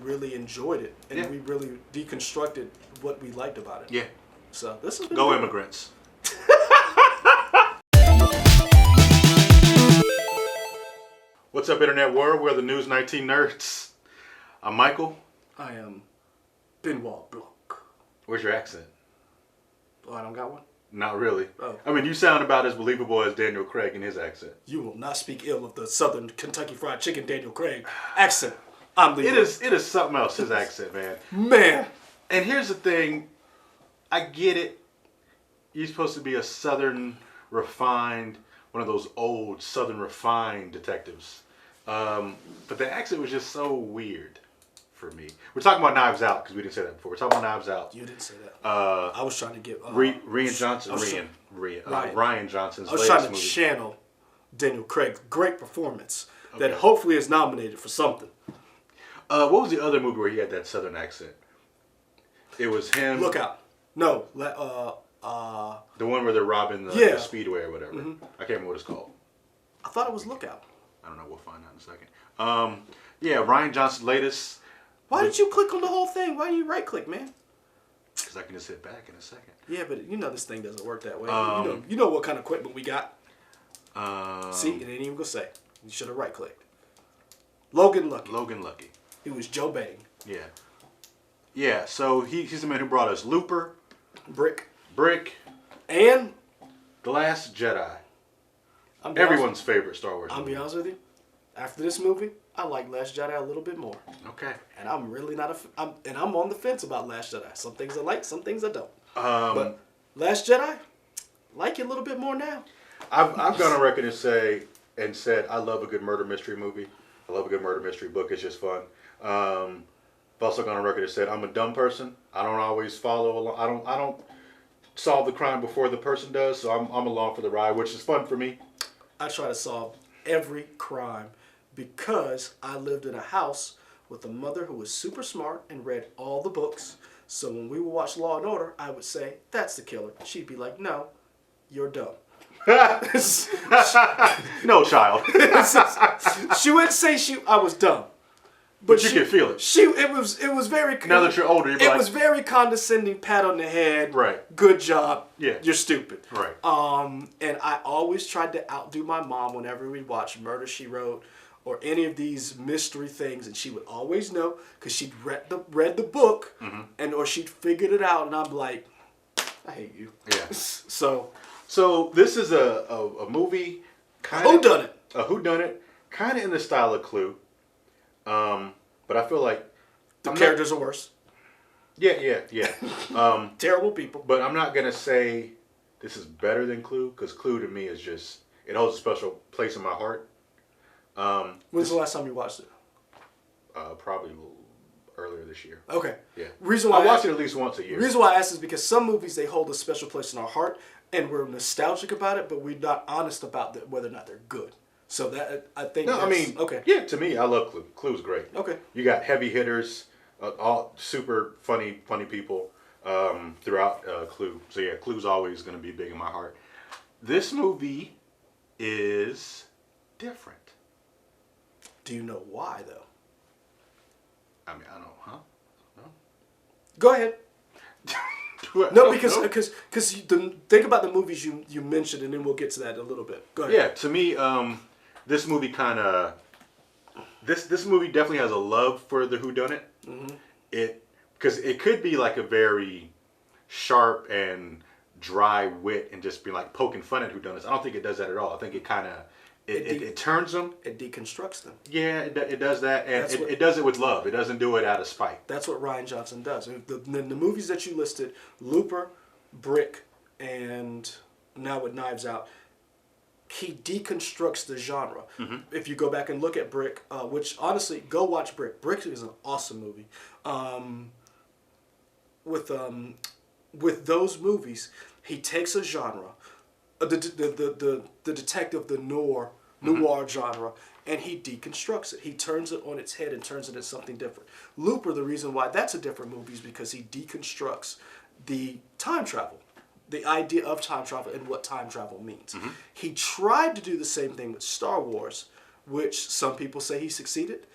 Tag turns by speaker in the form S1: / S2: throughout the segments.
S1: really enjoyed it, and we really deconstructed what we liked about it.
S2: Yeah.
S1: So this has been
S2: Go
S1: good.
S2: immigrants. What's up, Internet World? We're the News 19 Nerds. I'm Michael.
S1: I am Benoit Blanc.
S2: Where's your accent?
S1: Oh, I don't got one?
S2: Not really.
S1: Oh.
S2: I mean, you sound about as believable as Daniel Craig in his accent.
S1: You will not speak ill of the Southern Kentucky Fried Chicken Daniel Craig accent. I'm leaving.
S2: It is something else, his accent, man.
S1: Man.
S2: And here's the thing. I get it. You're supposed to be a Southern refined, one of those old Southern refined detectives. But the accent was just so weird for me. We're talking about Knives Out, because we didn't say that before. We're talking about Knives Out.
S1: You didn't say that. I was trying to get... Ryan
S2: Johnson's
S1: I was
S2: latest
S1: trying to
S2: movie.
S1: channel Daniel Craig's great performance that hopefully is nominated for something.
S2: What was the other movie where he had that Southern accent? It was him.
S1: Look Out. No.
S2: The one where they're robbing the Speedway or whatever.
S1: Mm-hmm.
S2: I can't remember what it's called.
S1: I thought it was Look Out.
S2: I don't know. We'll find out in a second. Yeah, Ryan Johnson's latest.
S1: Why did you click on the whole thing? Why didn't you right click, man?
S2: Because I can just hit back in a second.
S1: Yeah, but you know this thing doesn't work that way. You know what kind of equipment we got. See, it ain't even gonna say. You should have right clicked. Logan Lucky. It was Joe Bang.
S2: Yeah. Yeah, so he's the man who brought us Looper,
S1: Brick,
S2: and The Last Jedi. Everyone's favorite Star Wars movie.
S1: I'll be honest with you. After this movie, I like Last Jedi a little bit more.
S2: Okay.
S1: And I'm really not I'm on the fence about Last Jedi. Some things I like, some things I don't. But Last Jedi, like it a little bit more now.
S2: I've gone on record and said I love a good murder mystery movie. I love a good murder mystery book. It's just fun. I've also gone on record and said I'm a dumb person. I don't always follow along. I don't solve the crime before the person does. So I'm along for the ride, which is fun for me.
S1: I try to solve every crime because I lived in a house with a mother who was super smart and read all the books. So when we would watch Law and Order, I would say, "That's the killer." She'd be like, "No, you're dumb."
S2: No, child.
S1: She wouldn't say I was dumb.
S2: But you can feel it.
S1: It was very.
S2: Now that you're older,
S1: it was very condescending, pat on the head.
S2: Right.
S1: Good job.
S2: Yeah.
S1: You're stupid.
S2: Right.
S1: And I always tried to outdo my mom whenever we watched Murder, She Wrote, or any of these mystery things, and she would always know because she'd read the book, or she'd figured it out, and I'm like, I hate you.
S2: Yeah.
S1: So
S2: this is a movie.
S1: Whodunit.
S2: A whodunit, kind of in the style of Clue. But I feel like
S1: the characters are worse.
S2: Yeah.
S1: Terrible people.
S2: But I'm not gonna say this is better than Clue, because Clue to me is just, it holds a special place in my heart.
S1: When's the last time you watched it?
S2: Probably earlier this year.
S1: Okay.
S2: Yeah.
S1: Reason why
S2: I watch it at least once a year.
S1: Reason why I ask is because some movies, they hold a special place in our heart, and we're nostalgic about it, but we're not honest about whether or not they're good. So that I think.
S2: No, I mean,
S1: okay.
S2: Yeah, to me, I love Clue. Clue's great.
S1: Okay.
S2: You got heavy hitters, all super funny people throughout Clue. So yeah, Clue's always going to be big in my heart. This movie is different.
S1: Do you know why though?
S2: I mean, I don't. Huh? No.
S1: Go ahead. No, because think about the movies you mentioned, and then we'll get to that in a little bit. Go ahead.
S2: Yeah, to me, this movie this movie definitely has a love for the whodunit. Because it could be like a very sharp and dry wit and just be like poking fun at whodunits. I don't think it does that at all. I think it kind of it turns them.
S1: It deconstructs them.
S2: Yeah, it does that, and it does it with love. It doesn't do it out of spite.
S1: That's what Ryan Johnson does. The movies that you listed, Looper, Brick, and now with Knives Out, he deconstructs the genre. If you go back and look at Brick, which honestly, go watch Brick. Brick is an awesome movie. With those movies, he takes a genre, the detective, the noir genre, and he deconstructs it. He turns it on its head and turns it into something different. Looper, the reason why that's a different movie is because he deconstructs the time travel, the idea of time travel and what time travel means. He tried to do the same thing with Star Wars, which some people say he succeeded,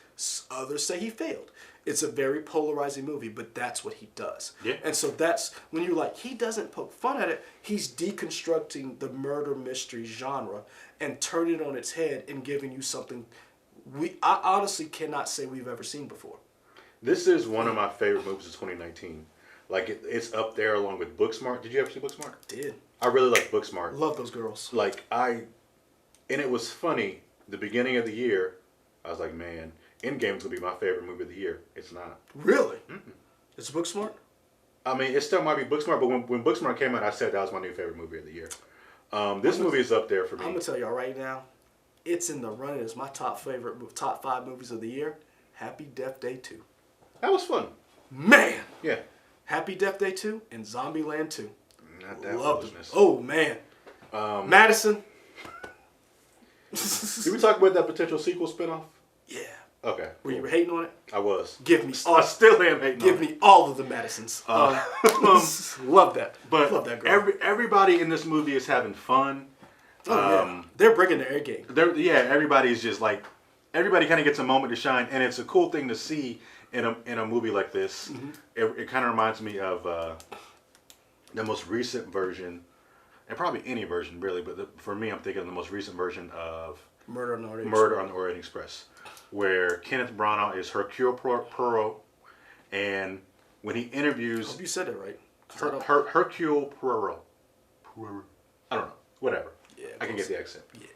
S1: others say he failed. It's a very polarizing movie, but that's what he does.
S2: Yeah.
S1: And so that's when you're like, he doesn't poke fun at it. He's deconstructing the murder mystery genre and turning it on its head and giving you something I honestly cannot say we've ever seen before.
S2: This is one of my favorite movies of 2019. Like it's up there along with Booksmart. Did you ever see Booksmart?
S1: Did.
S2: I really like Booksmart.
S1: Love those girls.
S2: And it was funny. The beginning of the year, I was like, man, Endgame's gonna be my favorite movie of the year. It's not.
S1: Really? It's Booksmart?
S2: I mean, it still might be Booksmart, but when Booksmart came out, I said that was my new favorite movie of the year. This movie is up there for me.
S1: I'm gonna tell y'all right now, it's in the running as my top 5 movies of the year. Happy Death Day 2.
S2: That was fun.
S1: Man.
S2: Yeah.
S1: Happy Death Day 2 and Zombieland 2.
S2: Not that
S1: Loved
S2: foolishness.
S1: it. Oh man. Madison.
S2: Did we talk about that potential sequel spinoff?
S1: Yeah.
S2: Okay.
S1: Were you hating on it?
S2: I was.
S1: Give me
S2: I still am hating on it.
S1: Give me all of the Madisons. Love that.
S2: But
S1: love that girl.
S2: everybody in this movie is having fun.
S1: Yeah. They're bringing their A game.
S2: Everybody's just like, everybody kind of gets a moment to shine, and it's a cool thing to see in a movie like this. Mm-hmm. It kind of reminds me of the most recent version, and probably any version really, but for me, I'm thinking of the most recent version of
S1: Murder on the Orient Express,
S2: where Kenneth Branagh is Hercule Poirot, and when he interviews,
S1: I hope you said it right.
S2: Hercule Poirot. I don't know. Whatever.
S1: Yeah,
S2: I can get the accent.
S1: Yeah.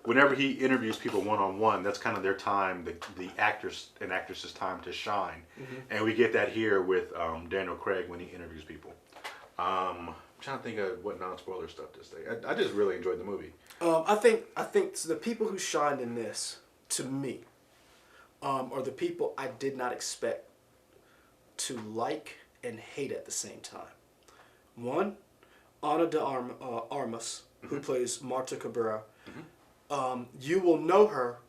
S2: Whenever he interviews people one-on-one, that's kind of their time, the actors and actresses' time to shine. Mm-hmm. And we get that here with Daniel Craig when he interviews people. I'm trying to think of what non-spoiler stuff to say. I just really enjoyed the movie.
S1: I think so the people who shined in this, to me, are the people I did not expect to like and hate at the same time. One, Ana de Armas, who plays Marta Cabrera. Mm-hmm. You will know her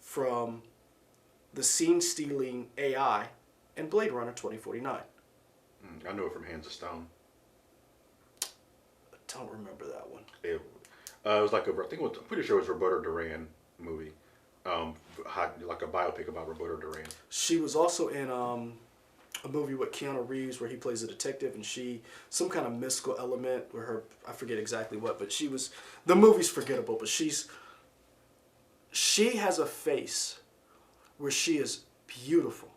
S1: from the scene-stealing AI in Blade Runner 2049.
S2: I know it from Hands of Stone.
S1: I don't remember that one.
S2: It was like I'm pretty sure it was Roberto Duran movie, like a biopic about Roberto Duran. She
S1: was also in a movie with Keanu Reeves where he plays a detective, and some kind of mystical element where I forget exactly what, but the movie's forgettable, but she has a face where she is beautiful,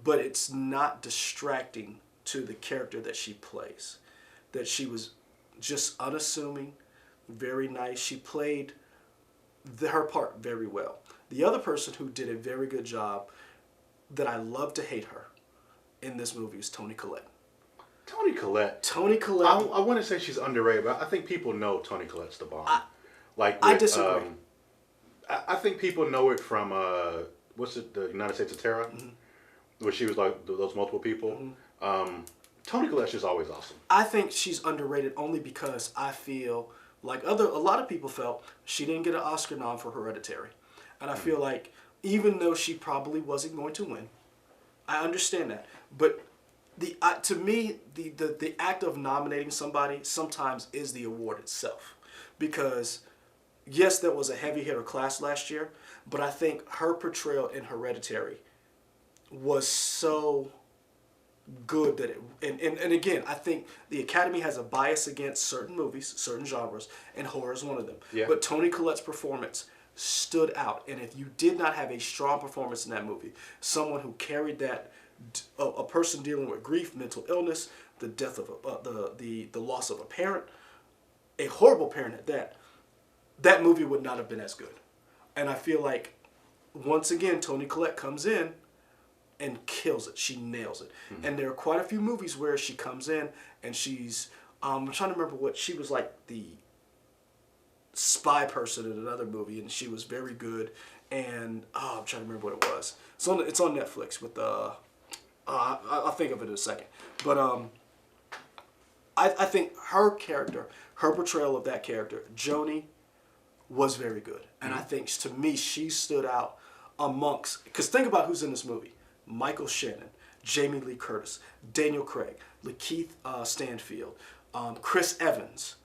S1: but it's not distracting to the character that she plays. That she was just unassuming, very nice. She played her part very well. The other person who did a very good job that I love to hate her in this movie is Toni Collette.
S2: Toni Collette. I want to say she's underrated, but I think people know Toni Collette's the bomb.
S1: I disagree.
S2: I think people know it from the United States of Terror, where she was like those multiple people. Mm-hmm. Toni Collette's just always awesome.
S1: I think she's underrated only because I feel like a lot of people felt she didn't get an Oscar nom for Hereditary, and I feel like even though she probably wasn't going to win, I understand that, but to me the act of nominating somebody sometimes is the award itself, because yes, there was a heavy hitter class last year, but I think her portrayal in Hereditary was so good that and again, I think the Academy has a bias against certain movies, certain genres, and horror is one of them. Yeah. But Toni Collette's performance stood out, and if you did not have a strong performance in that movie, someone who carried that, a person dealing with grief, mental illness, the death of the loss of a parent, a horrible parent at that movie would not have been as good. And I feel like once again Toni Collette comes in and kills it. She nails it. Mm-hmm. And there are quite a few movies where she comes in and she's I'm trying to remember what she was, like the spy person in another movie, and she was very good. And I'm trying to remember what it was. It's on Netflix with I'll think of it in a second. But I think her character, her portrayal of that character, Joni, was very good. And I think to me she stood out amongst, because think about who's in this movie. Michael Shannon, Jamie Lee Curtis, Daniel Craig, Lakeith Stanfield, Chris Evans.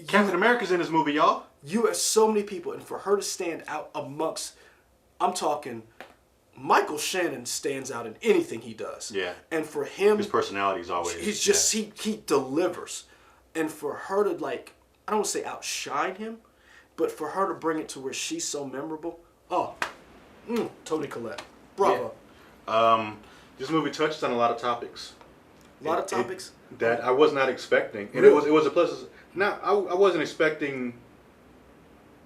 S2: Captain America's in this movie, y'all.
S1: You have so many people, and for her to stand out amongst, I'm talking Michael Shannon stands out in anything he does.
S2: Yeah.
S1: And for him,
S2: his personality is always.
S1: he's just he delivers, and for her to like, I don't want to say outshine him, but for her to bring it to where she's so memorable. Oh, Toni Collette, bravo.
S2: Yeah. This movie touched on a lot of topics.
S1: A lot of topics
S2: that I was not expecting, and
S1: really?
S2: it was a pleasant. Now I wasn't expecting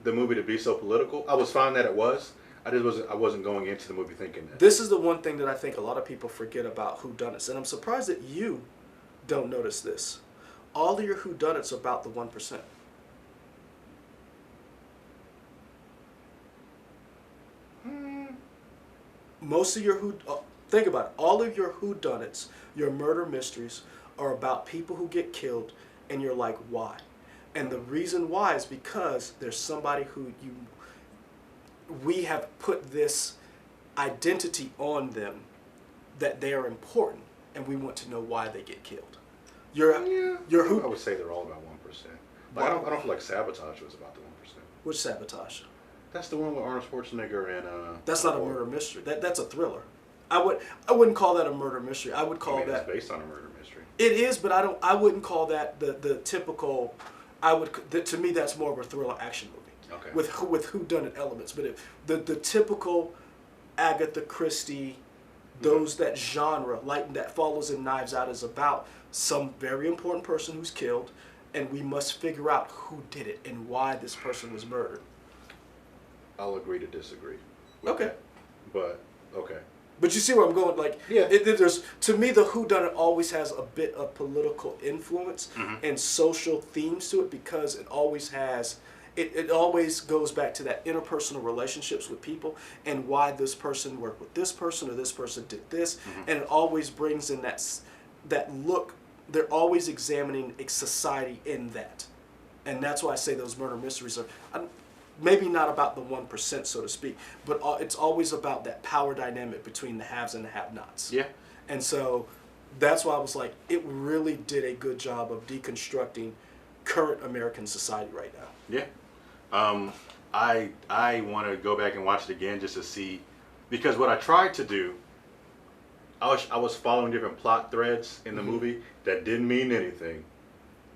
S2: the movie to be so political. I was fine that it was. I wasn't going into the movie thinking that.
S1: This is the one thing that I think a lot of people forget about whodunits, and I'm surprised that you don't notice this. All of your whodunits are about the 1%. Most of your think about it. All of your whodunits, your murder mysteries, are about people who get killed, and you're like, why? And the reason why is because there's somebody who we have put this identity on them that they are important, and we want to know why they get killed.
S2: I would say they're all about 1%. Like, I don't feel like Sabotage was about the 1%.
S1: Which Sabotage?
S2: That's the one with Arnold Schwarzenegger and.
S1: That's not a murder mystery. That's a thriller. I wouldn't call that a murder mystery. I would call that.
S2: It's based on a murder mystery.
S1: It is, but I wouldn't call that the typical. To me, that's more of a thriller action movie.
S2: Okay.
S1: With whodunit elements, but the typical Agatha Christie, that genre, like that follows in Knives Out, is about some very important person who's killed, and we must figure out who did it and why this person was murdered.
S2: I'll agree to disagree.
S1: Okay.
S2: That. But okay.
S1: But you see where I'm going? Like,
S2: yeah.
S1: There's, to me, the whodunit always has a bit of political influence and social themes to it, because it always has. It always goes back to that interpersonal relationships with people and why this person worked with this person or this person did this, and it always brings in that look. They're always examining a society in that, and that's why I say those murder mysteries are maybe not about the 1%, so to speak, but it's always about that power dynamic between the haves and the have-nots.
S2: Yeah,
S1: and so that's why I was like, it really did a good job of deconstructing current American society right now.
S2: Yeah. I want to go back and watch it again just to see, because what I tried to do, I was following different plot threads in the movie that didn't mean anything.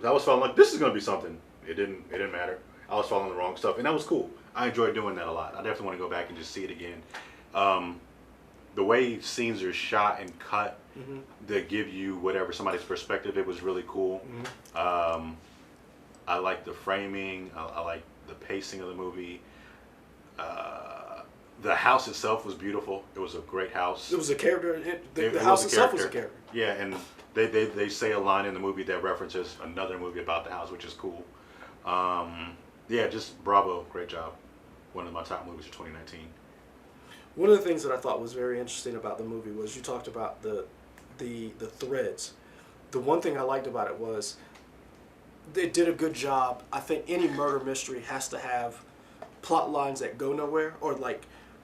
S2: I was following like, this is going to be something. It didn't matter. I was following the wrong stuff, and that was cool. I enjoyed doing that a lot. I definitely want to go back and just see it again. The way scenes are shot and cut that give you whatever somebody's perspective, it was really cool. I like the framing. I like the pacing of the movie. The house itself was beautiful. It was a great house.
S1: It was a character. The house itself was a character.
S2: Yeah, and they say a line in the movie that references another movie about the house, which is cool. Yeah, just bravo, great job. One of my top movies of 2019.
S1: One of the things that I thought was very interesting about the movie was you talked about the threads. The one thing I liked about it was they did a good job. I think any murder mystery has to have plot lines that go nowhere, or like,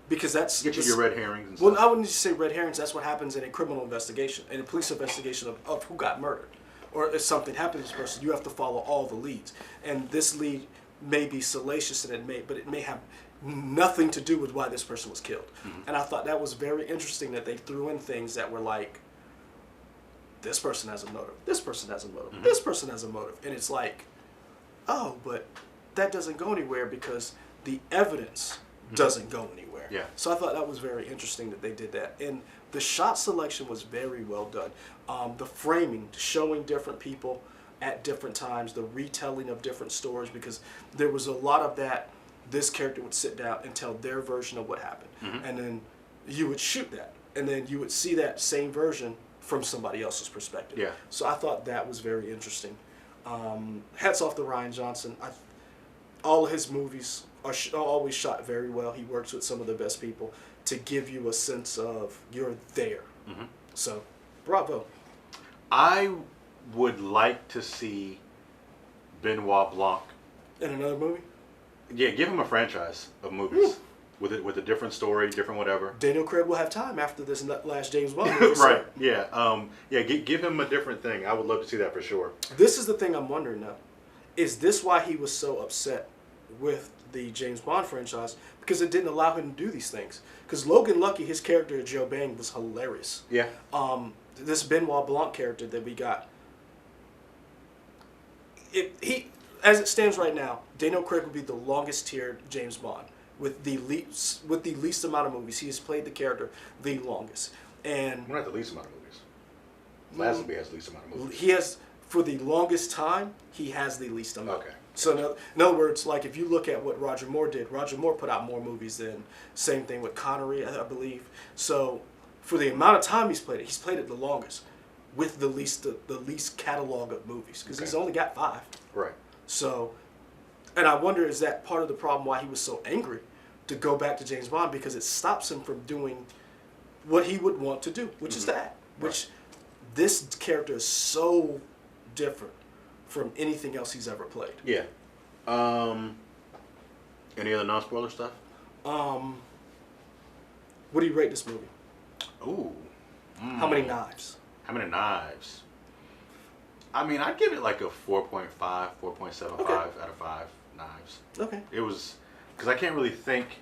S1: because that's
S2: get you your red herrings and stuff.
S1: Well, I wouldn't just say red herrings. That's what happens in a criminal investigation, in a police investigation of who got murdered, or if something happened to this person, you have to follow all the leads. And this lead may be salacious, and but it may have nothing to do with why this person was killed. And I thought that was very interesting that they threw in things that were like, this person has a motive, this person has a motive, this person has a motive, and it's like, oh, but that doesn't go anywhere because the evidence doesn't go anywhere.
S2: Yeah.
S1: So I thought that was very interesting that they did that. And the shot selection was very well done. The framing, showing different people at different times, the retelling of different stories, because there was a lot of that. This character would sit down and tell their version of what happened. And then you would shoot that. And then you would see that same version from somebody else's perspective.
S2: Yeah.
S1: So I thought that was very interesting. Hats off to Rian Johnson. All of his movies are always shot very well. He works with some of the best people to give you a sense of you're there. So, bravo.
S2: I would like to see Benoit Blanc
S1: In another movie?
S2: Yeah, give him a franchise of movies with a different story, different whatever.
S1: Daniel Craig will have time after this last James Bond movie.
S2: Right. Yeah. Give him a different thing. I would love to see that for sure.
S1: This is the thing I'm wondering now. Is this why he was so upset with the James Bond franchise because it didn't allow him to do these things. Because Logan Lucky, his character Joe Bang was hilarious.
S2: Yeah.
S1: This Benoit Blanc character that we got, as it stands right now, Daniel Craig would be the longest tiered James Bond with the least amount of movies. He has played the character the longest, and
S2: We're not the least amount of movies. Lazenby has the least amount of movies.
S1: he has, for the longest time, he has the least amount.
S2: Okay.
S1: So in other words, like if you look at what Roger Moore did, Roger Moore put out more movies than, same thing with Connery, I believe. So for the amount of time he's played it the longest, with the least catalog of movies, because he's only got 5.
S2: Right.
S1: So, and I wonder, is that part of the problem why he was so angry to go back to James Bond, because it stops him from doing what he would want to do, which is that. Which this character is so different from anything else he's ever played.
S2: Yeah. Any other non-spoiler stuff?
S1: What do you rate this movie?
S2: Ooh.
S1: How many knives?
S2: How many knives? I mean, I'd give it like a 4.5, 4.75 out of 5 knives.
S1: Okay.
S2: It was, because I can't really think.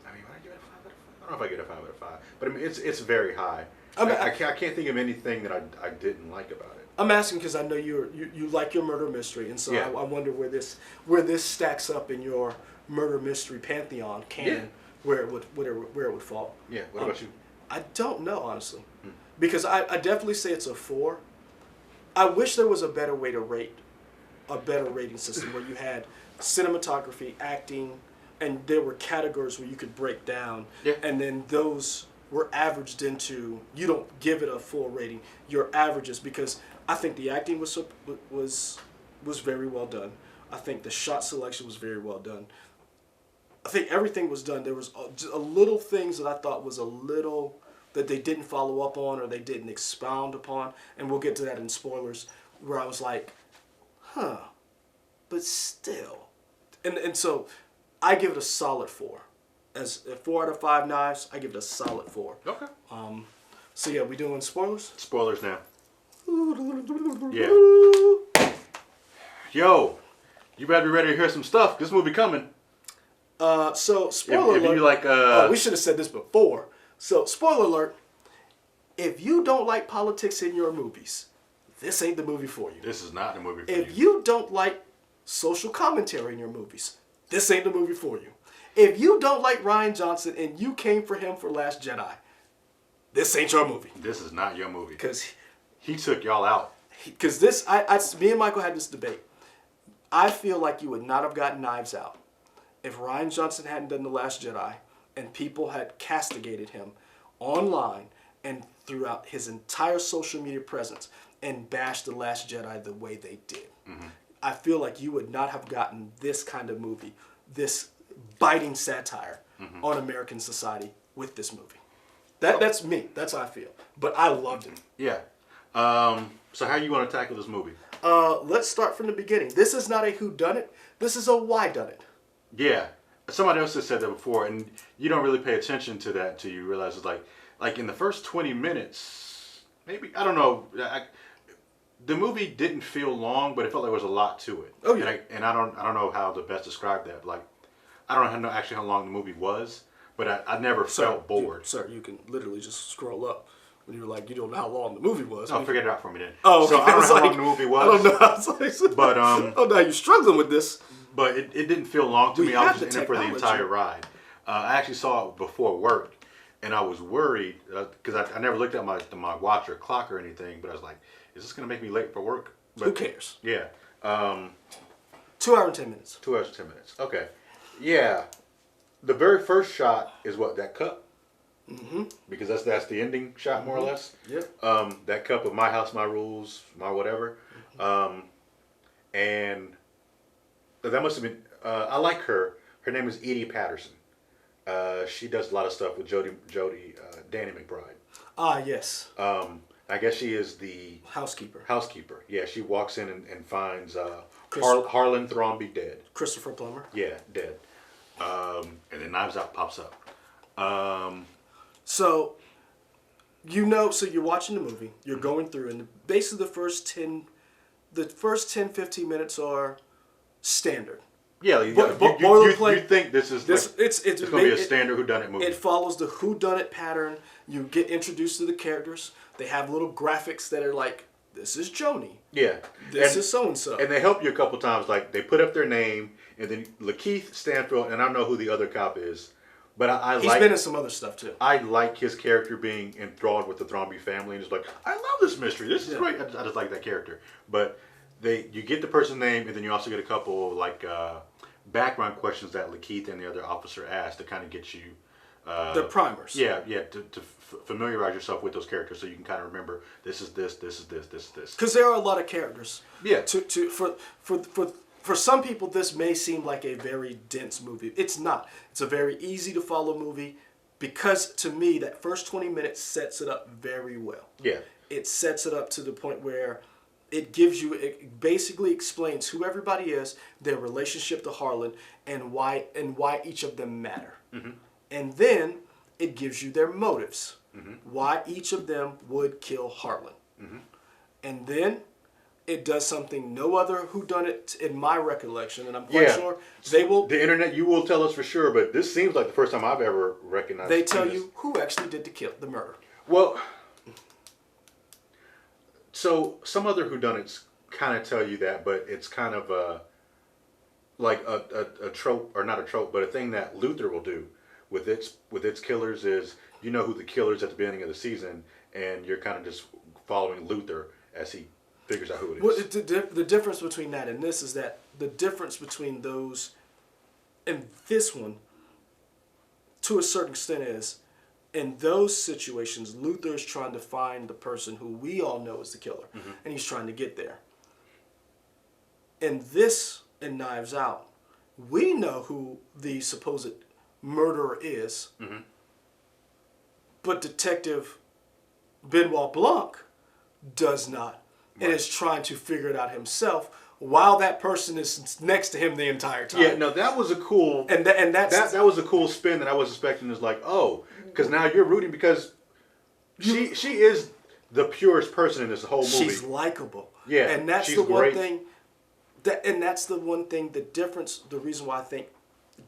S2: I mean, would I give it a 5 out of 5? I don't know if I get a 5 out of 5, but I mean, it's very high. I mean, I can't think of anything that I didn't like about it.
S1: I'm asking because I know you like your murder mystery, and so I wonder where this stacks up in your murder mystery pantheon canon, where it would fall.
S2: Yeah. What about you?
S1: I don't know, honestly, because I definitely say it's a 4. I wish there was a better way to rate, a better rating system where you had cinematography, acting, and there were categories where you could break down, and then those were averaged into. You don't give it a full rating. Your averages, because I think the acting was very well done. I think the shot selection was very well done. I think everything was done. There was a little things that I thought was a little that they didn't follow up on or they didn't expound upon, and we'll get to that in spoilers, where I was like, but still. And so I give it a solid 4. As a 4 out of 5 knives, I give it a solid 4.
S2: Okay.
S1: So yeah, we doing spoilers?
S2: Spoilers now. Yeah. Yo, you better be ready to hear some stuff. This movie coming.
S1: So spoiler
S2: if
S1: alert.
S2: you like,
S1: we should have said this before. So spoiler alert. If you don't like politics in your movies, this ain't the movie for you.
S2: This is not the movie for you.
S1: If you don't like social commentary in your movies, this ain't the movie for you. If you don't like Rian Johnson and you came for him for Last Jedi, this ain't your movie.
S2: This is not your movie.
S1: Because
S2: he took y'all out.
S1: Because me and Michael had this debate. I feel like you would not have gotten Knives Out if Rian Johnson hadn't done The Last Jedi and people had castigated him online and throughout his entire social media presence and bashed The Last Jedi the way they did. Mm-hmm. I feel like you would not have gotten this kind of movie, this biting satire on American society with this movie. That's me. That's how I feel. But I loved it.
S2: Yeah. So how you want to tackle this movie?
S1: Let's start from the beginning. This is not a whodunit. This is a whydunit.
S2: Yeah. Somebody else has said that before, and you don't really pay attention to that till you realize it's like in the first 20 minutes, maybe, I don't know, the movie didn't feel long, but it felt like there was a lot to it.
S1: Oh yeah.
S2: And I don't know how to best describe that. Like, I don't know actually how long the movie was, but I never felt bored.
S1: Sir, you can literally just scroll up when you were like, you don't know how long the movie was.
S2: No, figure it out for me then.
S1: Oh, okay.
S2: So I don't know how long the movie was.
S1: I don't know. I was like,
S2: but
S1: oh, now you're struggling with this.
S2: But it didn't feel long to me. I was just in it for the
S1: technology.
S2: entire ride. I actually saw it before work, and I was worried because I never looked at my watch or clock or anything. But I was like, is this going to make me late for work? But,
S1: who cares?
S2: Yeah.
S1: 2 hours and 10 minutes.
S2: 2 hours and 10 minutes. Okay. Yeah. The very first shot is what, that cup? Mm-hmm. Because that's the ending shot, more or less.
S1: Yep.
S2: That cup of my house, my rules, my whatever. And that must have been. I like her. Her name is Edie Patterson. She does a lot of stuff with Jodie Danny McBride.
S1: Ah, yes.
S2: I guess she is the
S1: housekeeper.
S2: Yeah, she walks in and finds Harlan Thrombey dead.
S1: Christopher Plummer.
S2: Yeah, dead. And then Knives Out pops up.
S1: So you're watching the movie, you're going through, and basically the first 10, 15 minutes are
S2: standard.
S1: Boilerplate.
S2: You think this is it's going to be a standard whodunit movie?
S1: It follows the whodunit pattern. You get introduced to the characters. They have little graphics that are like, this is Joni.
S2: Yeah.
S1: This is so and so.
S2: And they help you a couple times. Like they put up their name, and then Lakeith Stanfield, and I don't know who the other cop is, but
S1: he's been in some other stuff too.
S2: I like his character being enthralled with the Thrombey family, and it's like, I love this mystery. This is great. I just like that character. But you get the person's name, and then you also get a couple like background questions that Lakeith and the other officer asked to kind of get you.
S1: The primers.
S2: Yeah, to familiarize yourself with those characters so you can kind of remember this is this is this is this.
S1: Because there are a lot of characters.
S2: Yeah.
S1: For some people, this may seem like a very dense movie. It's not. It's a very easy to follow movie because to me that first 20 minutes sets it up very well.
S2: Yeah.
S1: It sets it up to the point where it basically explains who everybody is, their relationship to Harlan, and why each of them matter. Mm-hmm. And then it gives you their motives, why each of them would kill Harlan. Mm-hmm. And then it does something no other whodunit in my recollection, and I'm quite sure they will.
S2: The internet, you will tell us for sure, but this seems like the first time I've ever recognized.
S1: They tell you who actually did the murder.
S2: Well, so some other whodunits kind of tell you that, but it's kind of like a trope, or not a trope, but a thing that Luther will do with its killers is, you know who the killer is at the beginning of the season, and you're kind of just following Luther as he figures out who it is.
S1: Well, the difference between that and this is that the difference between those and this one, to a certain extent, is in those situations, Luther is trying to find the person who we all know is the killer, and he's trying to get there. In this, in Knives Out, we know who the supposed murderer is, but Detective Benoit Blanc does not, and is trying to figure it out himself while that person is next to him the entire time.
S2: Yeah, no, that was a cool that was a cool spin that I was expecting. Is like, oh, because now you're rooting because she is the purest person in this whole movie.
S1: She's likable.
S2: Yeah,
S1: and that's the one thing. That's the one thing. The difference. The reason why I think.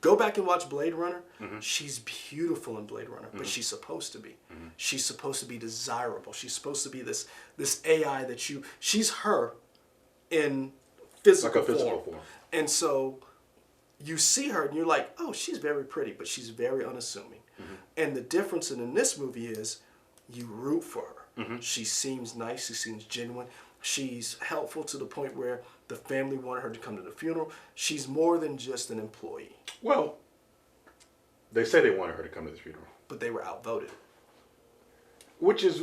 S1: Go back and watch Blade Runner. She's beautiful in Blade Runner, but she's supposed to be. She's supposed to be desirable. She's supposed to be this AI that she's her in physical form. And so you see her and you're like, oh, she's very pretty, but she's very unassuming. And the difference in this movie is you root for her. She seems nice. She seems genuine. She's helpful to the point where the family wanted her to come to the funeral. She's more than just an employee.
S2: Well, they say they wanted her to come to the funeral.
S1: But they were outvoted.
S2: Which is,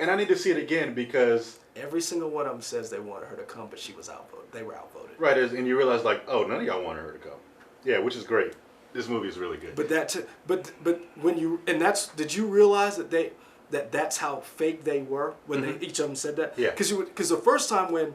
S2: and I need to see it again because...
S1: Every single one of them says they wanted her to come, but she was outvoted. They were outvoted.
S2: Right, and you realize like, oh, none of y'all wanted her to come. Yeah, which is great. This movie is really good.
S1: But when you, and that's, did you realize that that's how fake they were when each of them said that?
S2: Yeah.
S1: Because the first time when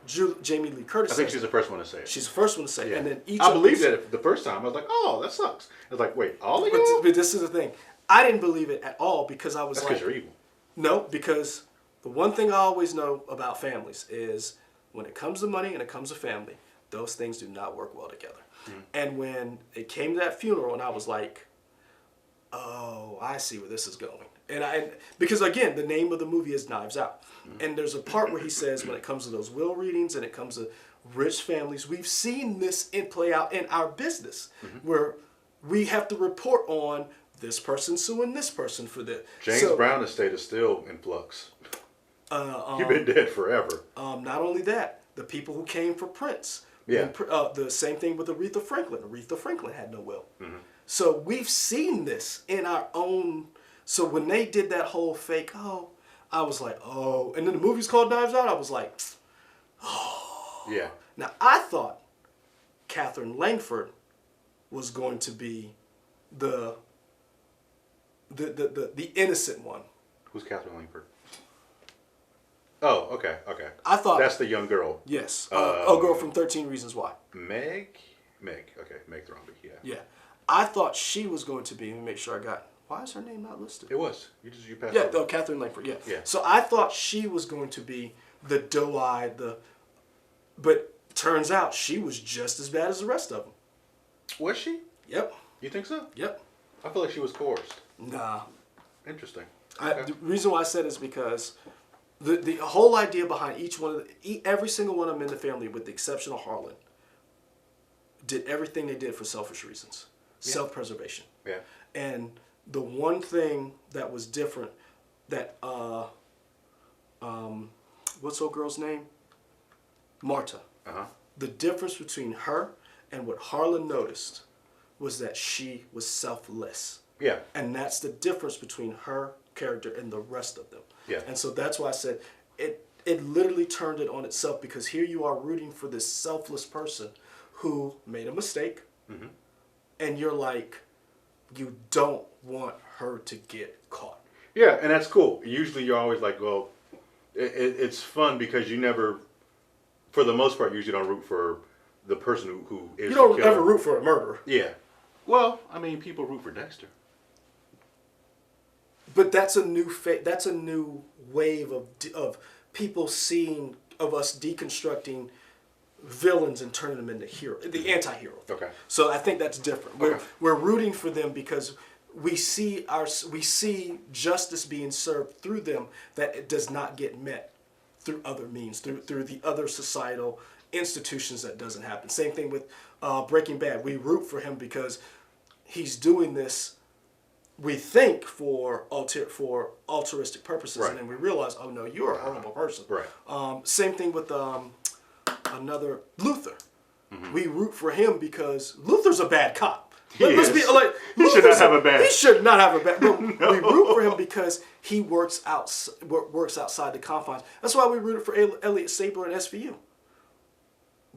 S1: Jamie Lee Curtis,
S2: I think she's the first one to say it.
S1: She's the first one to say it, and then
S2: I believed it the first time. I was like, oh, that sucks. I was like, wait, all of you?
S1: But this is the thing. I didn't believe it at all because I was
S2: That's
S1: like,
S2: because you're evil.
S1: No, because the one thing I always know about families is when it comes to money and it comes to family, those things do not work well together. And when it came to that funeral, and I was like, oh, I see where this is going. And because again, the name of the movie is Knives Out. And there's a part where he says when it comes to those will readings and it comes to rich families, we've seen this play out in our business where we have to report on this person suing this person for this.
S2: James Brown estate is still in flux. You've been dead forever.
S1: Not only that, the people who came for Prince.
S2: Yeah.
S1: The same thing with Aretha Franklin. Aretha Franklin had no will. So we've seen this in our own. So when they did that whole fake, I was like, oh. And then the movie's called Knives Out. I was like, oh.
S2: Yeah.
S1: Now I thought Catherine Langford was going to be the innocent one.
S2: Who's Catherine Langford? Oh, okay.
S1: I thought
S2: that's the young girl.
S1: Yes. Girl from 13 Reasons Why.
S2: Meg. Okay, Meg Thrombey. Yeah.
S1: Yeah. I thought she was going to be. Let me make sure I got. Why is her name not listed?
S2: It was. You passed.
S1: Yeah. Oh, Catherine Langford. Yeah.
S2: Yeah.
S1: So I thought she was going to be the doe-eyed, but Turns out she was just as bad as the rest of them.
S2: Was she?
S1: Yep.
S2: You think so?
S1: Yep.
S2: I feel like she was coerced.
S1: Nah.
S2: Interesting. Okay.
S1: The reason why I said it is because the whole idea behind each one of every single one of them in the family, with the exception of Harlan, did everything they did for selfish reasons, self-preservation.
S2: Yeah.
S1: And the one thing that was different, that what's old girl's name? Marta.
S2: Uh-huh.
S1: The difference between her and what Harlan noticed was that she was selfless.
S2: Yeah.
S1: And that's the difference between her character and the rest of them.
S2: Yeah.
S1: And so that's why I said it literally turned it on itself, because here you are rooting for this selfless person who made a mistake. Mm-hmm. And you're like, you don't want her to get caught.
S2: Yeah, and that's cool. Usually you're always like, well, it's fun because you never, for the most part, usually don't root for the person who is
S1: You don't
S2: the killer.
S1: ever root for a murderer.
S2: Yeah. Well, I mean, people root for Dexter.
S1: But that's a new that's a new wave of people seeing, of us deconstructing villains and turning them into the anti-hero.
S2: Okay.
S1: So I think that's different.
S2: Okay.
S1: We're rooting for them because we see justice being served through them, that it does not get met through other means, through the other societal institutions. That doesn't happen. Same thing with Breaking Bad. We root for him because he's doing this, we think, for altruistic purposes,
S2: right.
S1: and then we realize, oh no, you're a horrible person.
S2: Right.
S1: Same thing with another Luther.
S2: Mm-hmm.
S1: We root for him because Luther's a bad cop.
S2: He should not have a bad.
S1: He should not have a bad. But no. We root for him because he works outside the confines. That's why we rooted for Elliot Stabler in SVU,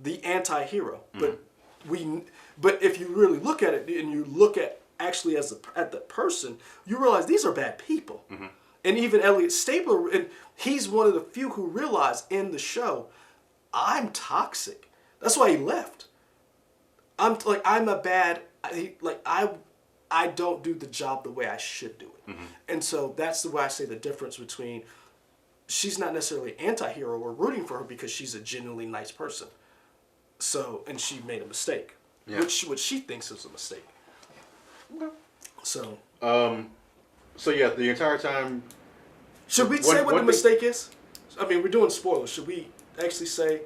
S1: the anti-hero.
S2: Mm-hmm.
S1: But if you really look at it, and you look at actually at the person, you realize these are bad people. Mm-hmm. And even Elliot Stabler, and he's one of the few who realized in the show, I'm toxic. That's why he left. I'm a bad. I don't do the job the way I should do it. Mm-hmm. And so that's the way I say the difference between, she's not necessarily anti-hero. We're rooting for her because she's a genuinely nice person. So, and she made a mistake, which she thinks is a mistake.
S2: Okay.
S1: So.
S2: So yeah, the entire time.
S1: Should we say what the mistake is? I mean, we're doing spoilers. Should we actually say?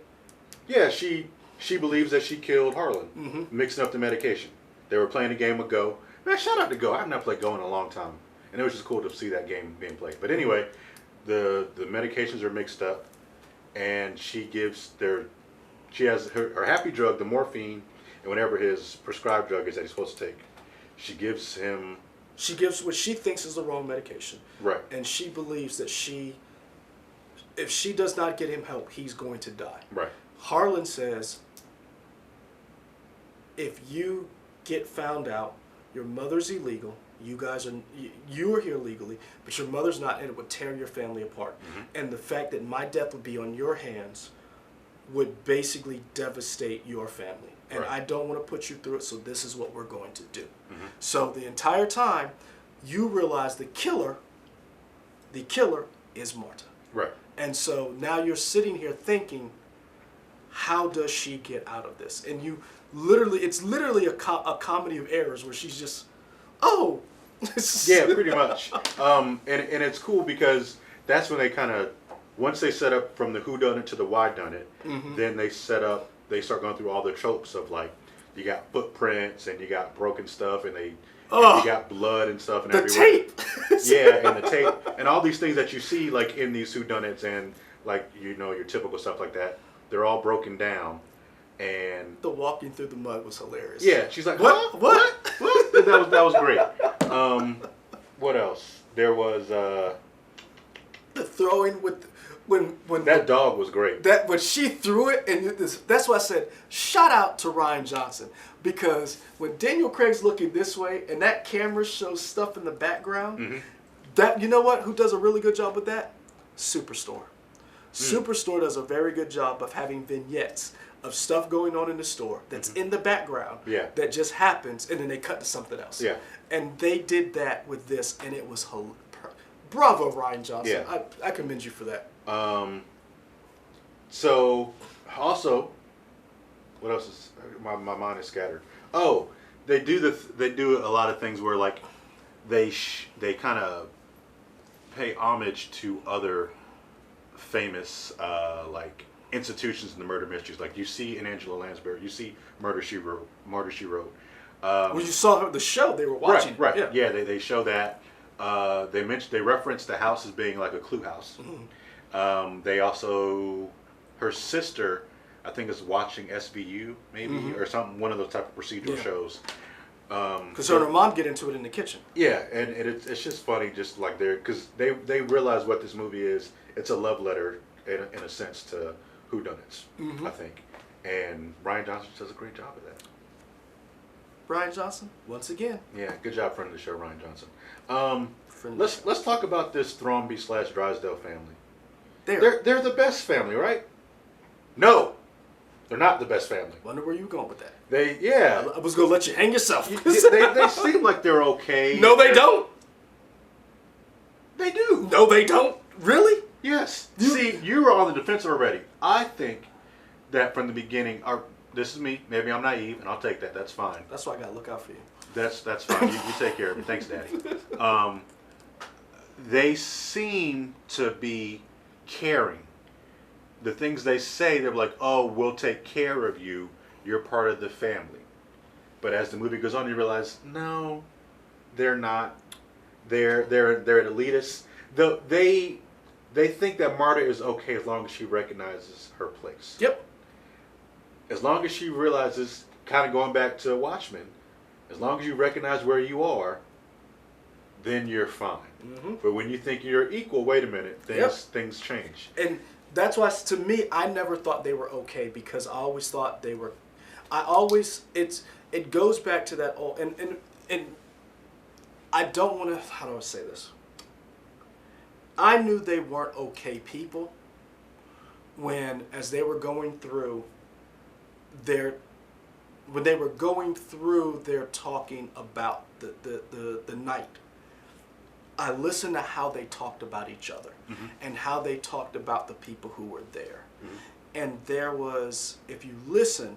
S2: Yeah, she believes that she killed Harlan, mixing up the medication. They were playing a game of Go. Man, shout out to Go. I've not played Go in a long time, and it was just cool to see that game being played. But anyway, the medications are mixed up, and she has her happy drug, the morphine, and whatever his prescribed drug is that he's supposed to take. She gives what she thinks is the wrong medication. Right. And she believes that if she does not get him help, he's going to die. Right.
S1: Harlan says, if you get found out, your mother's illegal, you are here legally, but your mother's not, and it would tear your family apart. Mm-hmm. And the fact that my death would be on your hands would basically devastate your family. And I don't want to put you through it, so this is what we're going to do. Mm-hmm. So the entire time, you realize the killer is Marta. Right. And so now you're sitting here thinking, how does she get out of this? And it's literally a comedy of errors where she's just, oh.
S2: Yeah, pretty much. And it's cool because that's when they kind of, once they set up from the whodunit to the whodunit, then they start going through all the tropes of, like, you got footprints and you got broken stuff and you got blood and stuff and
S1: the
S2: everywhere.
S1: Tape.
S2: Yeah, and the tape and all these things that you see, like, in these whodunits and, like, your typical stuff like that. They're all broken down, and
S1: the walking through the mud was hilarious.
S2: Yeah, she's like,
S1: what?
S2: That was great. What else? There was
S1: the throwing with when
S2: that dog was great.
S1: That when she threw it, and that's why I said shout out to Ryan Johnson, because when Daniel Craig's looking this way and that camera shows stuff in the background, that, you know what? Who does a really good job with that? Superstore. Superstore does a very good job of having vignettes of stuff going on in the store that's in the background that just happens, and then they cut to something else. Yeah. And they did that with this, and it was bravo, Ryan Johnson. Yeah. I commend you for that.
S2: So, also, What else is my mind is scattered? Oh, they do a lot of things where like they kind of pay homage to other famous like institutions in the murder mysteries. Like you see in Angela Lansbury, you see Murder She Wrote.
S1: When you saw the show, they were watching.
S2: Right.
S1: Yeah.
S2: Yeah, they show that. They reference the house as being like a clue house. They also, her sister, I think is watching SVU maybe or something, one of those type of procedural shows.
S1: Because her and her mom get into it in the kitchen.
S2: Yeah, and it's just funny, just like because they realize what this movie is. It's a love letter in a sense to whodunits, I think, and Ryan Johnson does a great job of that.
S1: Brian Johnson, once again.
S2: Yeah, good job, friend of the show, Ryan Johnson. Let's talk about this Thrombey / Drysdale family. They're the best family, right? No, they're not the best family.
S1: Wonder where you going with that.
S2: I
S1: was gonna let you hang yourself.
S2: They seem like they're okay.
S1: No, they don't.
S2: They do.
S1: No, they don't. Really?
S2: Yes. See, you were on the defensive already. I think that from the beginning, this is me. Maybe I'm naive, and I'll take that. That's fine.
S1: That's why I gotta look out for you.
S2: That's fine. You take care of me. Thanks, Daddy. They seem to be caring. The things they say, they're like, "Oh, we'll take care of you. You're part of the family." But as the movie goes on, you realize, no, they're not. They're elitists. They think that Marta is okay as long as she recognizes her place.
S1: Yep.
S2: As long as she realizes, kind of going back to Watchmen, as long as you recognize where you are, then you're fine. But when you think you're equal, wait a minute, things change.
S1: And that's why, to me, I never thought they were okay because I always thought they were. It goes back to that old and I don't want to. How do I say this? I knew they weren't okay people as they were going through their talking about the night. I listened to how they talked about each other and how they talked about the people who were there. And there was, if you listen,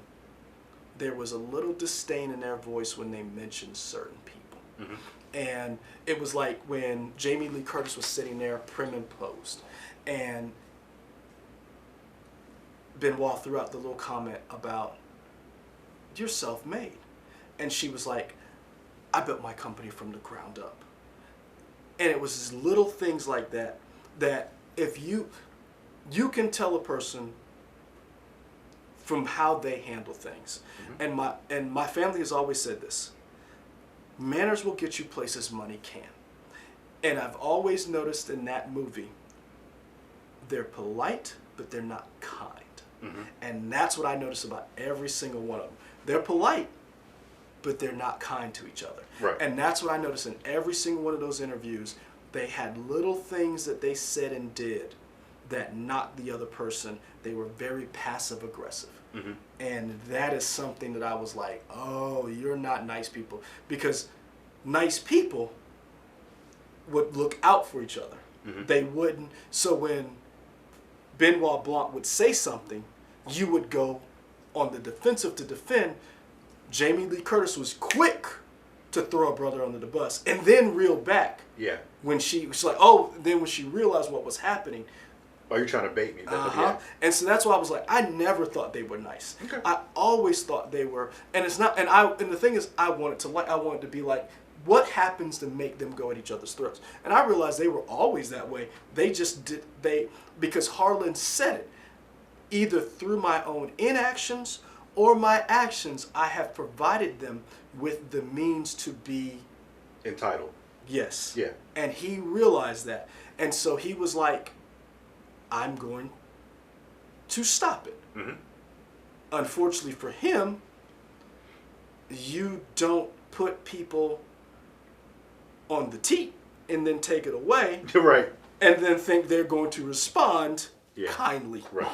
S1: there was a little disdain in their voice when they mentioned certain people. And it was like when Jamie Lee Curtis was sitting there prim and posed, and Benoit threw out the little comment about, "You're self-made," and she was like, "I built my company from the ground up." And it was just little things like that if you can tell a person from how they handle things. And my family has always said this: manners will get you places money can. And I've always noticed in that movie, they're polite, but they're not kind. And that's what I notice about every single one of them. They're polite, but they're not kind to each other.
S2: Right.
S1: And that's what I noticed in every single one of those interviews. They had little things that they said and did that knocked the other person. They were very passive aggressive. And that is something that I was like, oh, you're not nice people. Because nice people would look out for each other. They wouldn't. So when Benoit Blanc would say something, you would go on the defensive to defend. Jamie Lee Curtis was quick to throw a brother under the bus and then reel back.
S2: Yeah.
S1: When she was like, oh, then when she realized what was happening.
S2: Oh, you're trying to bait me. Yeah.
S1: And so that's why I was like, I never thought they were nice.
S2: Okay.
S1: I always thought they were, and it's not. And the thing is, I wanted to be like, what happens to make them go at each other's throats? And I realized they were always that way. They just did because Harlan said it. Either through my own inactions or my actions, I have provided them with the means to be
S2: entitled.
S1: Yes.
S2: Yeah.
S1: And he realized that. And so he was like, I'm going to stop it. Unfortunately for him, you don't put people on the teat and then take it away.
S2: Right.
S1: And then think they're going to respond kindly.
S2: Right.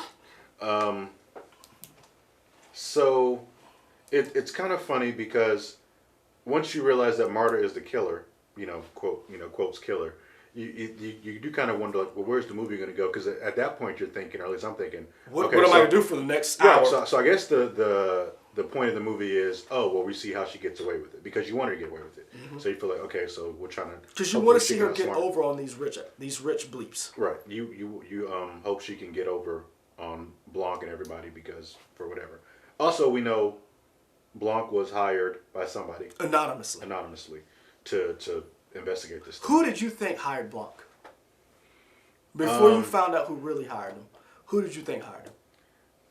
S2: So it's kind of funny because once you realize that Marta is the killer, quotes killer, you do kind of wonder, like, well, where's the movie going to go? Because at that point you're thinking, or at least I'm thinking,
S1: What
S2: okay,
S1: am I
S2: so,
S1: going to do for the next hour?
S2: right, so I guess the point of the movie is, oh, well, we see how she gets away with it because you want her to get away with it. So you feel like, okay, so we're trying to,
S1: because you want to see her get over on these rich bleeps.
S2: Right. You hope she can get over on Blanc and everybody because for whatever. Also, we know Blanc was hired by somebody anonymously to investigate this thing.
S1: Who did you think hired Blanc? Before you found out who really hired him, who did you think hired him?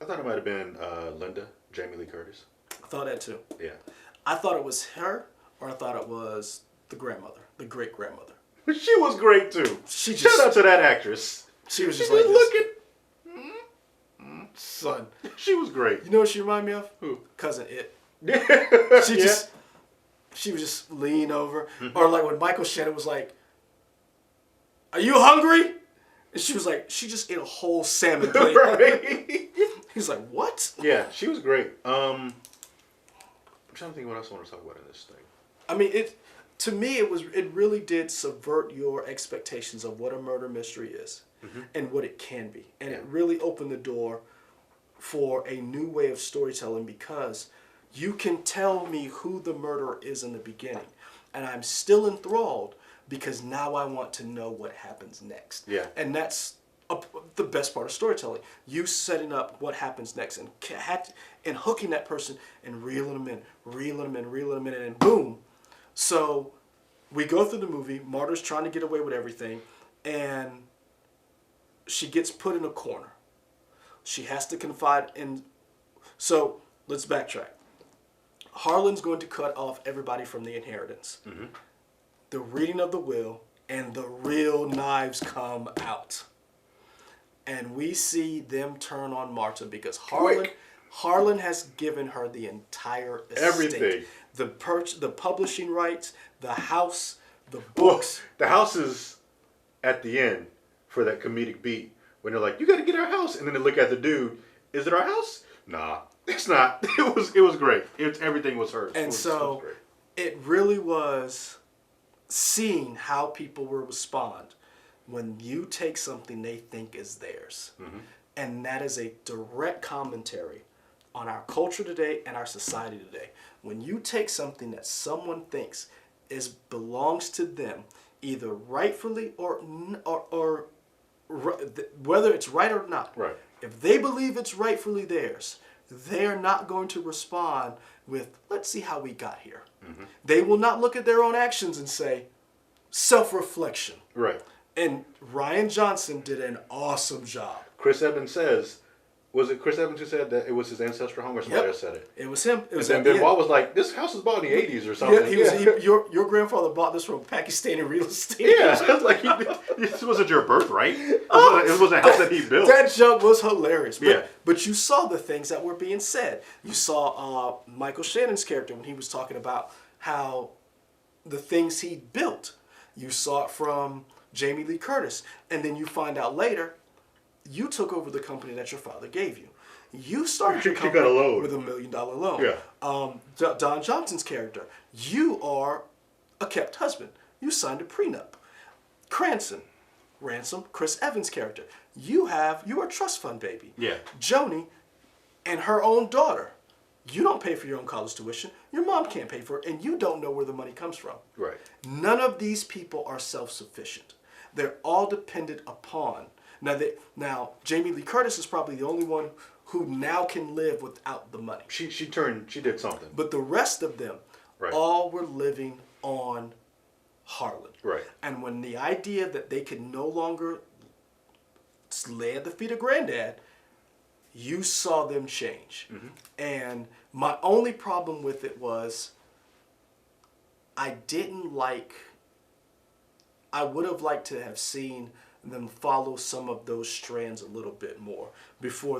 S2: I thought it might have been Linda, Jamie Lee Curtis.
S1: I thought that too.
S2: Yeah.
S1: I thought it was her, or I thought it was the grandmother, the great grandmother.
S2: She was great too. Shout out to that actress.
S1: She was just
S2: like
S1: looking. Son.
S2: She was great.
S1: You know what she reminded me of?
S2: Who?
S1: Cousin It.
S2: Yeah.
S1: She was just lean over. Or like when Michael Shannon was like, "Are you hungry?" And she was like, she just ate a whole salmon plate.
S2: Right.
S1: He's like, what?
S2: Yeah, she was great. I'm trying to think what else I want to talk about in this thing.
S1: I mean, to me, it really did subvert your expectations of what a murder mystery is and what it can be. And it really opened the door for a new way of storytelling because you can tell me who the murderer is in the beginning. And I'm still enthralled because now I want to know what happens next.
S2: Yeah.
S1: And that's the best part of storytelling. You setting up what happens next and hooking that person and reeling them in, and boom. So we go through the movie. Marta's trying to get away with everything, and she gets put in a corner. She has to confide in. So let's backtrack. Harlan's going to cut off everybody from the inheritance. The reading of the will, and the real knives come out. And we see them turn on Marta because Harlan has given her the entire estate.
S2: Everything.
S1: The publishing rights, the house, the books.
S2: Well, the house is at the end for that comedic beat when they're like, "You got to get our house," and then they look at the dude. Is it our house? Nah, it's not. It was great. Everything was hers.
S1: And so it really was seeing how people will respond when you take something they think is theirs. And that is a direct commentary on our culture today and our society today. When you take something that someone thinks belongs to them, either rightfully or whether it's right or not.
S2: Right.
S1: If they believe it's rightfully theirs, they're not going to respond with, let's see how we got here. They will not look at their own actions and say, self-reflection.
S2: Right.
S1: And Rian Johnson did an awesome job.
S2: Chris Evans says, was it Chris Evans who said that it was his ancestral home, or somebody else said it?
S1: It was him. It was
S2: and then Benoit was like, "This house was bought in the '80s or something."
S1: Yeah, your grandfather bought this from Pakistani real estate.
S2: Yeah, like this wasn't your birthright. It was a house that he built.
S1: That joke was hilarious. But,
S2: Yeah.
S1: but you saw the things that were being said. You saw Michael Shannon's character when he was talking about how the things he built. You saw it from Jamie Lee Curtis, and then you find out later, you took over the company that your father gave you. You started your company with $1 million loan.
S2: Yeah.
S1: Don Johnson's character, you are a kept husband. You signed a prenup. Ransom, Chris Evans' character, you're a trust fund baby.
S2: Yeah.
S1: Joni and her own daughter, you don't pay for your own college tuition. Your mom can't pay for it, and you don't know where the money comes from.
S2: Right.
S1: None of these people are self-sufficient. They're all dependent upon. Now, Jamie Lee Curtis is probably the only one who now can live without the money.
S2: She did something.
S1: But the rest of them, all were living on Harlan.
S2: Right.
S1: And when the idea that they could no longer lay at the feet of Granddad, you saw them change. And my only problem with it was I would have liked to have seen them follow some of those strands a little bit more before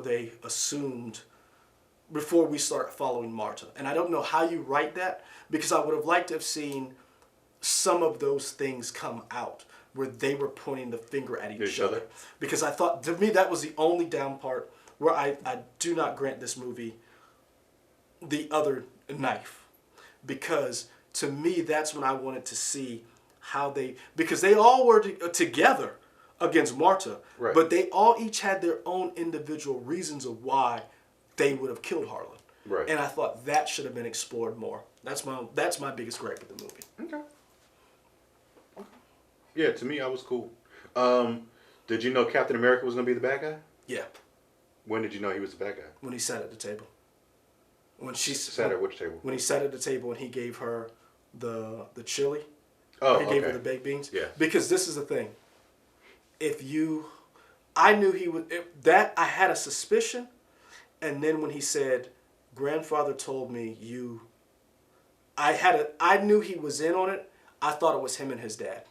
S1: we start following Marta. And I don't know how you write that, because I would have liked to have seen some of those things come out where they were pointing the finger at each other. Because I thought, to me, that was the only down part where I do not grant this movie the other knife. Because to me, that's when I wanted to see how they, because they all were together against Marta,
S2: Right.
S1: but they all each had their own individual reasons of why they would have killed Harlan.
S2: Right.
S1: And I thought that should have been explored more. That's my biggest gripe with the movie.
S2: Okay. Yeah, to me, I was cool. Did you know Captain America was going to be the bad guy?
S1: Yeah.
S2: When did you know he was the bad guy?
S1: When he sat at the table. When she
S2: Sat at which table?
S1: When he sat at the table and he gave her the chili.
S2: Oh,
S1: he
S2: okay.
S1: gave her the baked beans.
S2: Yeah.
S1: Because this is the thing. I knew he would. I had a suspicion, and then when he said, "Grandfather told me you," I knew he was in on it. I thought it was him and his dad.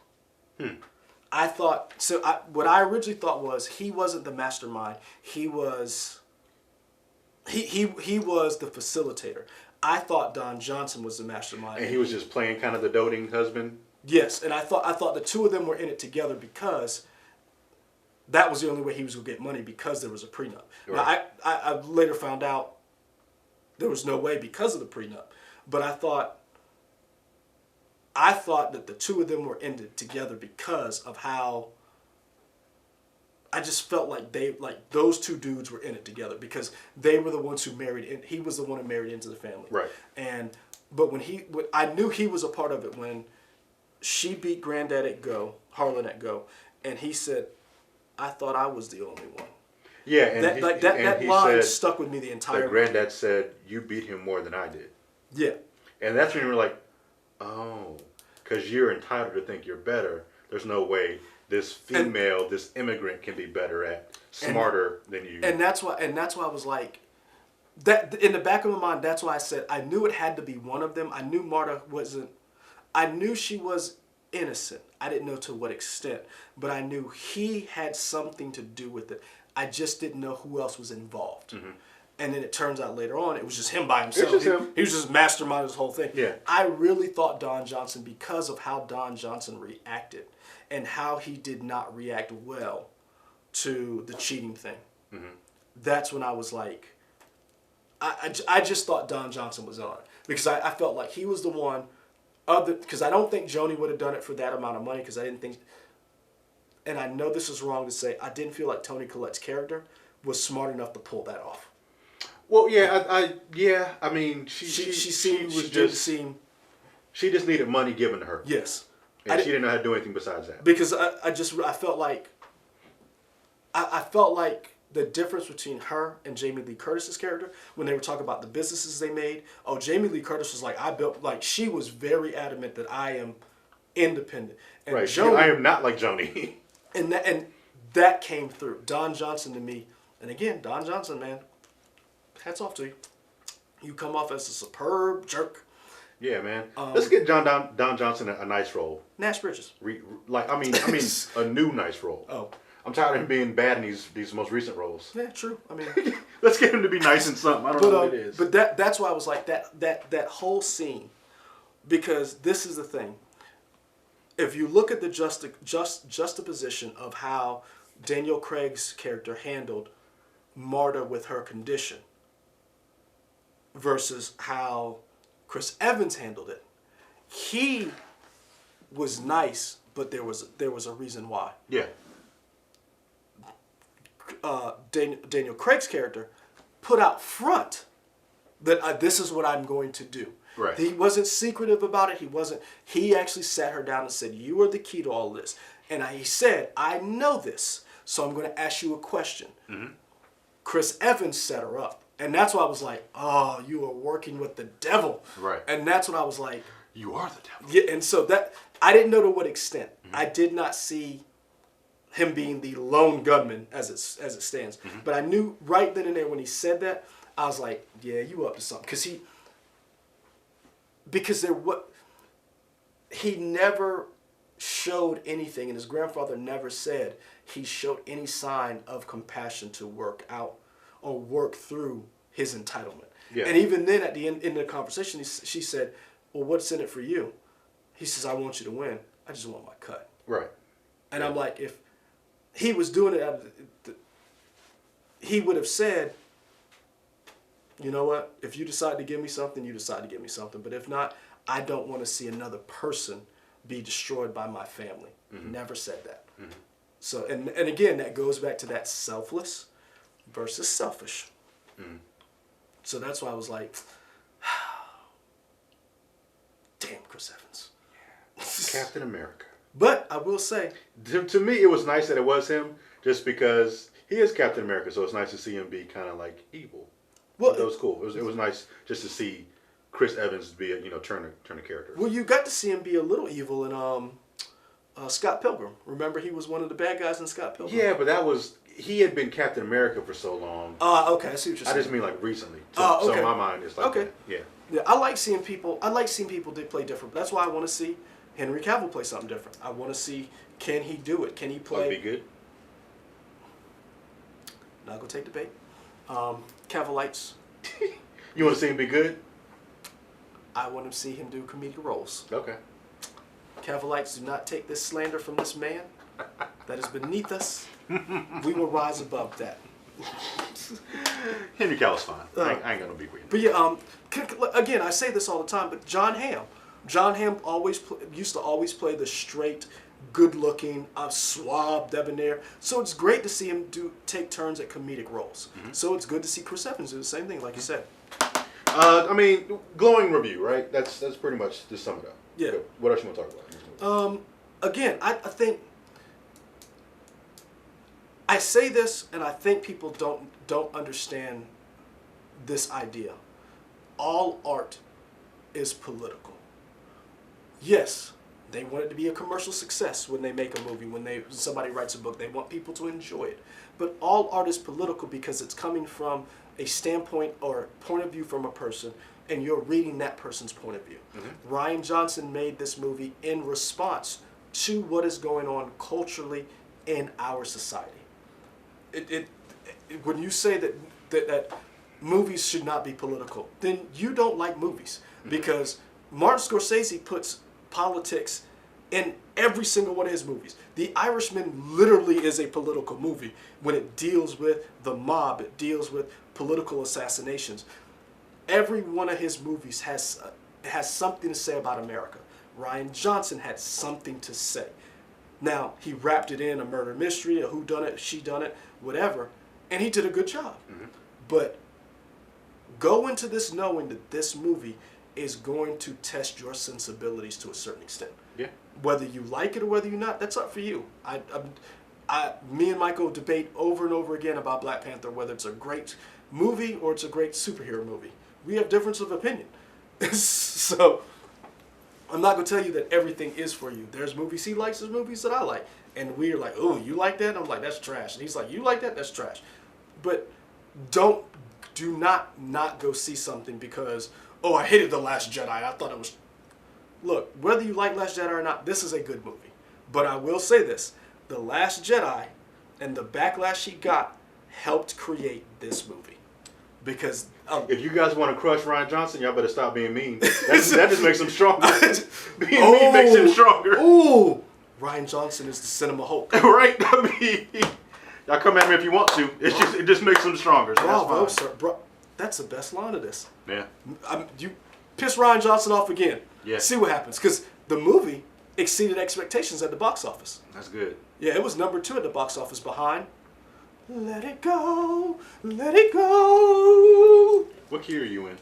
S1: I thought so. What I originally thought was he wasn't the mastermind. He was. He was the facilitator. I thought Don Johnson was the mastermind,
S2: And he was just playing kind of the doting husband.
S1: Yes, and I thought the two of them were in it together because that was the only way he was going to get money, because there was a prenup.
S2: Right.
S1: Now, I later found out there was no way because of the prenup, but I thought that the two of them were in it together because of how I just felt like those two dudes were in it together because they were the ones who married in. He was the one who married into the family.
S2: Right.
S1: But I knew he was a part of it when she beat Granddad at Go, Harlan at Go, and he said, "I thought I was the only one."
S2: Yeah, and
S1: that line stuck with me the entire.
S2: Like Granddad said, "You beat him more than I did."
S1: Yeah.
S2: And that's when you were like, "Oh, because you're entitled to think you're better. There's no way this female, this immigrant, can be better smarter than you."
S1: And that's why I was like, that in the back of my mind. That's why I said I knew it had to be one of them. I knew Marta wasn't. I knew she was innocent. I didn't know to what extent, but I knew he had something to do with it. I just didn't know who else was involved. Mm-hmm. And then it turns out later on it was just him by himself.
S2: It's just him.
S1: He was just masterminding this whole thing.
S2: Yeah.
S1: I really thought Don Johnson, because of how Don Johnson reacted and how he did not react well to the cheating thing. Mm-hmm. That's when I was like, I just thought Don Johnson was on it because I felt like he was the one. Because I don't think Joni would have done it for that amount of money, because I didn't think, and I know this is wrong to say, I didn't feel like Toni Collette's character was smart enough to pull that off.
S2: Well, yeah, I mean, she just needed money given to her.
S1: Yes.
S2: And she didn't know how to do anything besides that.
S1: Because I felt like, I felt like the difference between her and Jamie Lee Curtis's character, when they were talking about the businesses they made. Oh, Jamie Lee Curtis was like, she was very adamant that I am independent. And
S2: right.
S1: Joni,
S2: I am not like Joni.
S1: and that came through. Don Johnson to me, and again, Don Johnson, man, hats off to you. You come off as a superb jerk.
S2: Yeah, man. Let's get Don Johnson a nice role.
S1: Nash Bridges.
S2: I mean, a new nice role.
S1: Oh. I'm
S2: tired of him being bad in these most recent roles.
S1: Yeah, true. I mean,
S2: let's get him to be nice in something. I don't know what it is.
S1: But that's why I was like that whole scene, because this is the thing. If you look at the juxtaposition of how Daniel Craig's character handled Marta with her condition versus how Chris Evans handled it, he was nice, but there was a reason why.
S2: Yeah.
S1: Daniel Craig's character put out front that this is what I'm going to do.
S2: Right.
S1: He wasn't secretive about it. He actually sat her down and said, "You are the key to all this." And he said, "I know this, so I'm going to ask you a question." Mm-hmm. Chris Evans set her up. And that's why I was like, "Oh, you are working with the devil."
S2: Right.
S1: And that's when I was like,
S2: "You are the devil."
S1: Yeah, and so that I didn't know to what extent. Mm-hmm. I did not see him being the lone gunman as it stands. Mm-hmm. But I knew right then and there when he said that, I was like, "Yeah, you up to something." He never showed anything, and his grandfather never said he showed any sign of compassion to work out or work through his entitlement. Yeah. And even then at the end in the conversation, she said, "Well, what's in it for you?" He says, "I want you to win. I just want my cut."
S2: Right.
S1: And I'm like, if he was doing it, he would have said, "You know what? If you decide to give me something, you decide to give me something. But if not, I don't want to see another person be destroyed by my family.
S2: Mm-hmm.
S1: Never said that.
S2: Mm-hmm.
S1: So, and again, that goes back to that selfless versus selfish.
S2: Mm-hmm.
S1: So that's why I was like, damn, Chris Evans.
S2: Captain America.
S1: But I will say,
S2: To me, it was nice that it was him, just because he is Captain America. So it's nice to see him be kind of like evil. Well, it was cool. It was nice just to see Chris Evans be a turn a character.
S1: Well, you got to see him be a little evil in Scott Pilgrim. Remember, he was one of the bad guys in Scott Pilgrim.
S2: Yeah, but he had been Captain America for so long.
S1: Okay, I see what you're saying.
S2: I just mean like recently.
S1: Okay.
S2: So in my mind, it's like
S1: okay.
S2: That. Yeah.
S1: Yeah, I like seeing people play different. That's why I want to see Henry Cavill play something different. I want to see, can he do it? Can he play?
S2: Would be good.
S1: Not gonna take the bait. Cavillites.
S2: You want to see him be good?
S1: I want to see him do comedic roles.
S2: Okay.
S1: Cavillites, do not take this slander from this man that is beneath us. We will rise above that.
S2: Henry Cavill's fine. I ain't gonna be with you.
S1: But yeah, again, I say this all the time, but John Hamm used to always play the straight, good-looking, suave, debonair. So it's great to see him take turns at comedic roles. Mm-hmm. So it's good to see Chris Evans do the same thing, like you said.
S2: I mean, glowing review, right? That's pretty much to sum it up.
S1: Yeah.
S2: So what else you want to talk about?
S1: Again, I think I say this, and I think people don't understand this idea. All art is political. Yes, they want it to be a commercial success when they make a movie, when somebody writes a book. They want people to enjoy it. But all art is political because it's coming from a standpoint or point of view from a person, and you're reading that person's point of view. Mm-hmm. Rian Johnson made this movie in response to what is going on culturally in our society. When you say that movies should not be political, then you don't like movies. Mm-hmm. Because Martin Scorsese puts politics in every single one of his movies. The Irishman literally is a political movie when it deals with the mob, it deals with political assassinations. Every one of his movies has something to say about America. Rian Johnson had something to say. Now, he wrapped it in a murder mystery, a whodunit, sheDoneIt, whatever, and he did a good job. Mm-hmm. But go into this knowing that this movie is going to test your sensibilities to a certain extent.
S2: Yeah.
S1: Whether you like it or whether you're not, that's up for you. Me and Michael debate over and over again about Black Panther, whether it's a great movie or it's a great superhero movie. We have difference of opinion. So I'm not going to tell you that everything is for you. There's movies he likes, there's movies that I like. And we're like, oh, you like that? And I'm like, that's trash. And he's like, you like that? That's trash. But do not go see something because, oh, I hated The Last Jedi. I thought it was... Look, whether you like Last Jedi or not, this is a good movie. But I will say this. The Last Jedi and the backlash he got helped create this movie. Because...
S2: if you guys want to crush Rian Johnson, y'all better stop being mean. That just makes him stronger. Being mean makes him stronger.
S1: Ooh! Rian Johnson is the cinema Hulk.
S2: Right? I mean, y'all come at me if you want to. It just makes him stronger. So
S1: Bravo,
S2: that's fine.
S1: sir. Bro, that's the best line of this.
S2: Yeah.
S1: You piss Rian Johnson off again.
S2: Yeah.
S1: See what happens. Because the movie exceeded expectations at the box office.
S2: That's good.
S1: Yeah, it was number 2 at the box office behind Let It Go, Let It Go.
S2: What key are you in?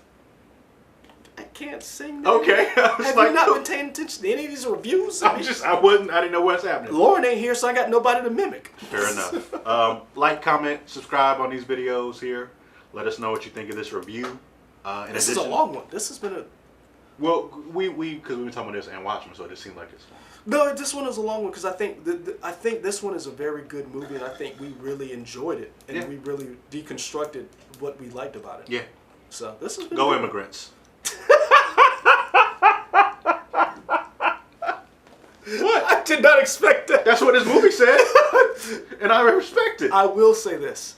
S1: I can't sing that.
S2: Okay.
S1: Have you not been paying attention to any of these reviews?
S2: I didn't know what's happening.
S1: Lauren ain't here, so I got nobody to mimic.
S2: Fair enough. Like, comment, subscribe on these videos here. Let us know what you think of this review.
S1: This is a long one. This has been a...
S2: Well, because we've been talking about this and watching, so it just seemed like it's long.
S1: No, this one is a long one because I think I think this one is a very good movie, and I think we really enjoyed it, and we really deconstructed what we liked about it.
S2: Yeah.
S1: So this has been
S2: Go
S1: good.
S2: Immigrants. What?
S1: I did not expect that.
S2: That's what this movie said, and I respect it.
S1: I will say this: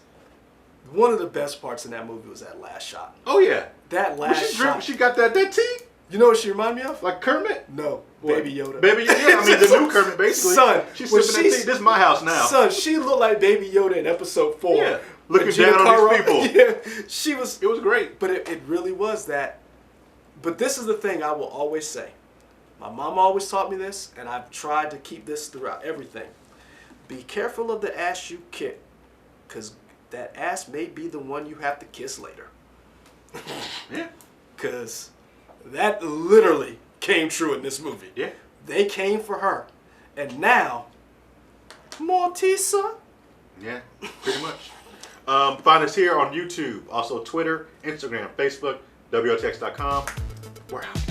S1: one of the best parts in that movie was that last shot.
S2: Oh yeah,
S1: that last shot.
S2: She got that tea.
S1: You know what she reminded me of?
S2: Like Kermit?
S1: No,
S2: what?
S1: Baby Yoda.
S2: Baby, yeah, I mean the new Kermit basically.
S1: Son,
S2: she's sipping that tea. This is my house now.
S1: Son, she looked like Baby Yoda in episode 4.
S2: Yeah, looking down on these people.
S1: Yeah, she was.
S2: It was great.
S1: But it really was that. But this is the thing I will always say. My mom always taught me this, and I've tried to keep this throughout everything. Be careful of the ass you kick, because that ass may be the one you have to kiss later.
S2: Yeah.
S1: Because that literally came true in this movie.
S2: Yeah.
S1: They came for her. And now, Mortisa.
S2: Yeah, pretty much. Find us here on YouTube, also Twitter, Instagram, Facebook, WOTX.com. We're out.